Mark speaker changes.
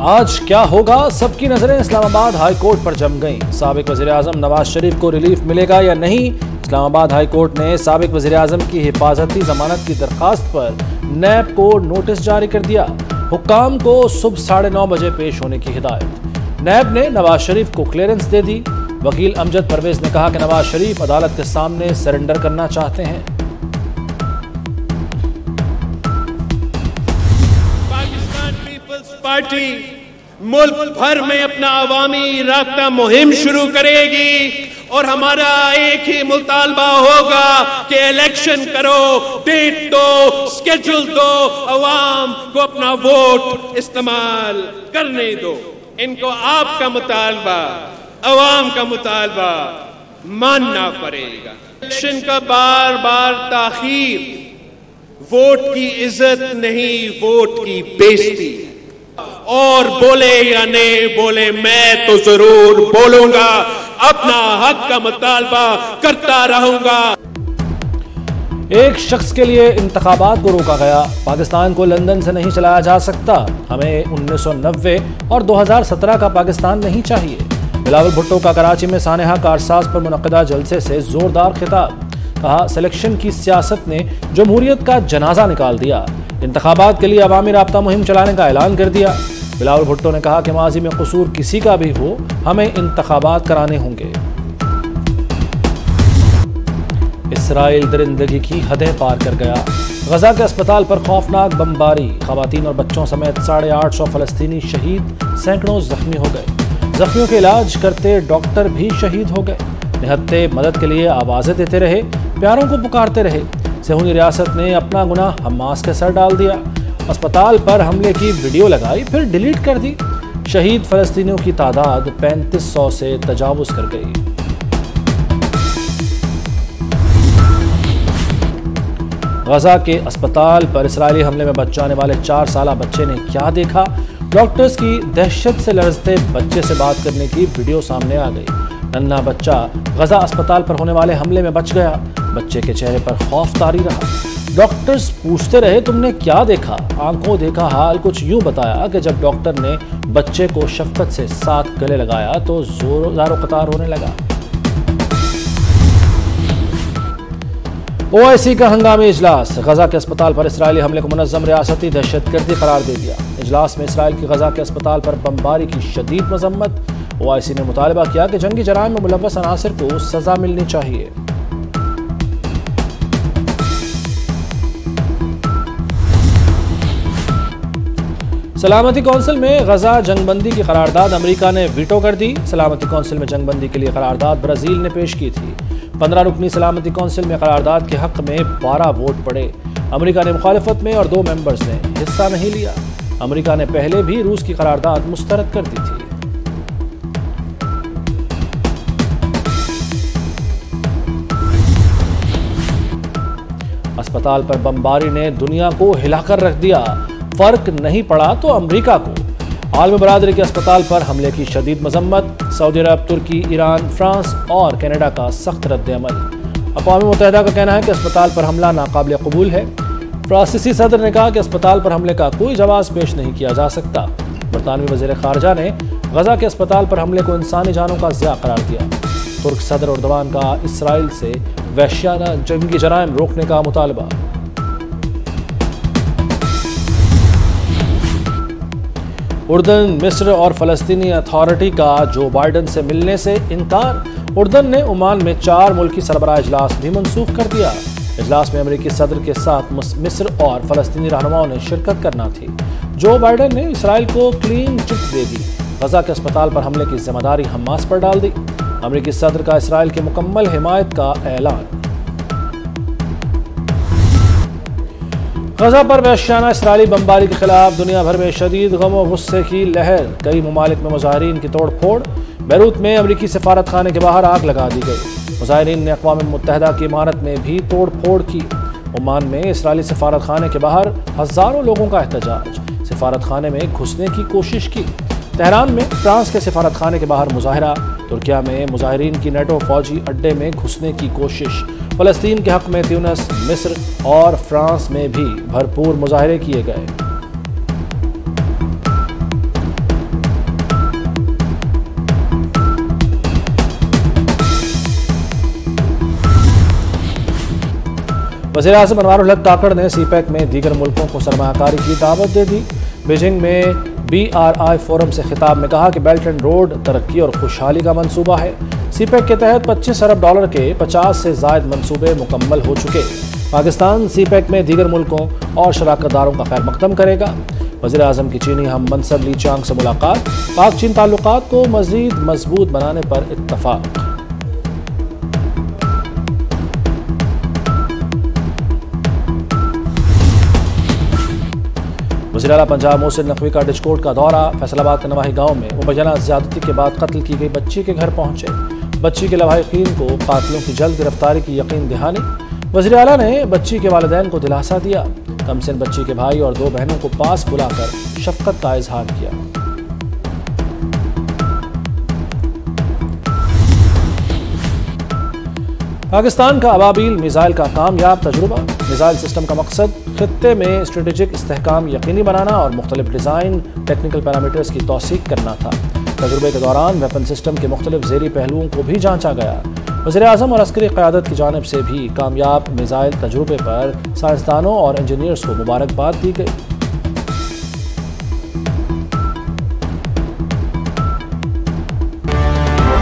Speaker 1: आज क्या होगा, सबकी नजरें इस्लामाबाद हाई कोर्ट पर जम गईं। साबिक वज़ीर-ए-आज़म नवाज शरीफ को रिलीफ मिलेगा या नहीं। इस्लामाबाद हाई कोर्ट ने साबिक वज़ीर-ए-आज़म की हिफाजती जमानत की दरखास्त पर नैब को नोटिस जारी कर दिया। हुक्काम को सुबह 9:30 बजे पेश होने की हिदायत। नैब ने नवाज शरीफ को क्लियरेंस दे दी। वकील अमजद परवेज ने कहा कि नवाज शरीफ अदालत के सामने सरेंडर करना चाहते हैं।
Speaker 2: पार्टी मुल्क भर में अपना अवामी राब्ता मुहिम शुरू करेगी और हमारा एक ही मुतालबा होगा कि इलेक्शन करो, डेट दो, स्केड्यूल दो, अवाम को अपना वोट इस्तेमाल करने दो। इनको आपका मुतालबा, अवाम का मुतालबा मानना पड़ेगा। इलेक्शन का बार बार ताखीर वोट की इज्जत नहीं, वोट की बेइज्जती। और बोले या नहीं बोले, मैं तो जरूर बोलूंगा, अपना हक का मुतालबा करता रहूंगा।
Speaker 1: एक शख्स के लिए इंतखाबात को रोका गया। पाकिस्तान को लंदन से नहीं चलाया जा सकता। हमें 1990 और 2017 का पाकिस्तान नहीं चाहिए। बिलावल भुट्टो का कराची में सानेहा कारसाज पर मुनक़दा जलसे से जोरदार खिताब। कहा, सिलेक्शन की सियासत ने जमहूरियत का जनाजा निकाल दिया। इंतखाबात के लिए अवामी राब्ता मुहिम चलाने का ऐलान कर दिया। बिलावल भुट्टो ने कहा कि माजी में कसूर किसी का भी हो, हमें इंतखाबात कराने होंगे। इसराइल दरिंदगी की हदें पार कर गया। गजा के अस्पताल पर खौफनाक बमबारी। खवातीन और बच्चों समेत 850 फलस्तीनी शहीद, सैकड़ों जख्मी हो गए। जख्मियों के इलाज करते डॉक्टर भी शहीद हो गए। निहत्ते मदद के लिए आवाजें देते रहे, प्यारों को पुकारते रहे। सेहूनी रियासत ने अपना गुनाह हमास के सर डाल दिया। अस्पताल पर हमले की वीडियो लगाई, फिर डिलीट कर दी। शहीद फलस्तीनियों की तादाद 3500 से तजावुज कर गई। गजा के अस्पताल पर इसराइली हमले में बच जाने वाले 4 साला बच्चे ने क्या देखा। डॉक्टर्स की दहशत से लरजते बच्चे से बात करने की वीडियो सामने आ गई। नन्हा बच्चा गजा अस्पताल पर होने वाले हमले में बच गया। बच्चे के चेहरे पर खौफ तारी रहा। डॉक्टर्स पूछते रहे, तुमने क्या देखा। आंखों देखा हाल कुछ यूं बताया कि जब डॉक्टर ने बच्चे को शफकत से साथ गले लगाया तो जोरों कतार होने लगा। OIC का हंगामी इजलास। गजा के अस्पताल पर इसराइली हमले को मुनज़्ज़म रियासती दहशतगर्दी करार दे दिया। इजलास में इसराइल की गजा के अस्पताल पर बमबारी की शदीद मजम्मत। OIC ने मुतालबा किया कि जंगी जराइम में मुलव्वस अनासिर को सजा मिलनी चाहिए। सलामती कौंसिल में गजा जंगबंदी की करारदाद अमेरिका ने वीटो कर दी। सलामती कौंसिल में जंगबंदी के लिए करारदाद ब्राजील ने पेश की थी। 15 रुकनी सलामती कौंसिल में करारदाद के हक में 12 वोट पड़े। अमेरिका ने मुखालिफत में और 2 मेंबर्स ने हिस्सा नहीं लिया। अमेरिका ने पहले भी रूस की करारदाद मुस्तरद कर दी थी। अस्पताल पर बमबारी ने दुनिया को हिलाकर रख दिया। फर्क नहीं पड़ा तो अमेरिका को। आलमी बरादरी के अस्पताल पर हमले की शदीद मजम्मत। सऊदी अरब, तुर्की, ईरान, फ्रांस और कनाडा का सख्त रद्द-ए-अमल। अक़वाम मुत्तहिदा का कहना है कि अस्पताल पर हमला नाकाबिल कबूल है। फ्रांसीसी सदर ने कहा कि अस्पताल पर हमले का कोई जवाब पेश नहीं किया जा सकता। बरतानवी वज़ीर ख़ारजा ने गजा के अस्पताल पर हमले को इंसानी जानों का ज़िया करार दिया। तुर्क सदर उर्दवान का इसराइल से वहशियाना जंगी जराइम रोकने का मुतालबा। उर्दन, मिस्र और फ़लस्तीनी अथॉरिटी का जो बाइडन से मिलने से इनकार। उर्दन ने ओमान में 4 मुल्की सरबराह इजलास भी मनसूख कर दिया। इजलास में अमेरिकी सदर के साथ मिस्र और फ़लस्तीनी रहनुमाओं ने शिरकत करना थी। जो बाइडन ने इसराइल को क्लीन चिट दे दी। गजा के अस्पताल पर हमले की जिम्मेदारी हमास पर डाल दी। अमेरिकी सदर का इसराइल की मुकम्मल हिमायत का ऐलान। गजा पर वहशियाना इसराइली बमबारी के खिलाफ दुनिया भर में शदीद गम और गुस्से की लहर। कई ममालिक में मुजाहिरीन की तोड़ फोड़। बैरूत में अमरीकी सफारत खाने के बाहर आग लगा दी गई। मुजाहिरीन ने अक़वाम मुत्तहिदा की इमारत में भी तोड़ फोड़ की। ओमान में इसराइली सफारत खाने के बाहर हज़ारों लोगों का एहतजाज। सफारत खाने में घुसने की कोशिश की। तेहरान में फ्रांस के सफारत खाने के बाहर मुजाहरा। तुर्किया में मुजाहिरीन की नेटो फौजी अड्डे में घुसने की कोशिश। फ़लस्तीन के हक में ट्यूनिस, मिस्र और फ्रांस में भी भरपूर मुजाहरे किए गए। वज़ीर-ए-आज़म अनवारुल हक काकड़ ने सीपैक में दीगर मुल्कों को सरमायाकारी की दावत दे दी। बीजिंग में BRI फोरम से खिताब में कहा कि बेल्ट एंड रोड तरक्की और खुशहाली का मंसूबा है। सीपैक के तहत $25 अरब के 50 से ज़ायद मंसूबे मुकम्मल हो चुके। पाकिस्तान सीपैक में दीगर मुल्कों और शराकतदारों का खैर मकदम करेगा। वज़ीर-ए-आज़म की चीनी हम मनसब ली चांग से मुलाकात, पाक चीन ताल्लुकात को मज़ीद मजबूत बनाने पर इत्तफाक। वज़ीर आला पंजाब मोहसिन नकवी का डिचकोट का दौरा। फैसलाबाद के नवाही गांव में मुबैना ज़्यादती के बाद कत्ल की गई बच्ची के घर पहुंचे। बच्ची के लवाहिकीन को कातिलों की जल्द गिरफ्तारी की यकीन दहानी। वज़ीर आला ने बच्ची के वालिदैन को दिलासा दिया। कमसिन बच्ची के भाई और 2 बहनों को पास बुलाकर शफकत का इजहार किया। पाकिस्तान का अबाबील मिसाइल का कामयाब तजुर्बा। मिसाइल सिस्टम का मकसद खित्ते में स्ट्रेटेजिक इस्तेहकाम यकीनी बनाना और मुख्तलिफ डिज़ाइन टेक्निकल पैरामीटर्स की तौसीक करना था। तजुर्बे के दौरान वेपन सिस्टम के मुख्तलिफ ज़ेरी पहलुओं को भी जांचा गया। वज़ीर-ए-आज़म और अस्करी क़यादत की जानिब से भी कामयाब मिसाइल तजुर्बे पर साइंसदानों और इंजीनियर्स को मुबारकबाद दी गई।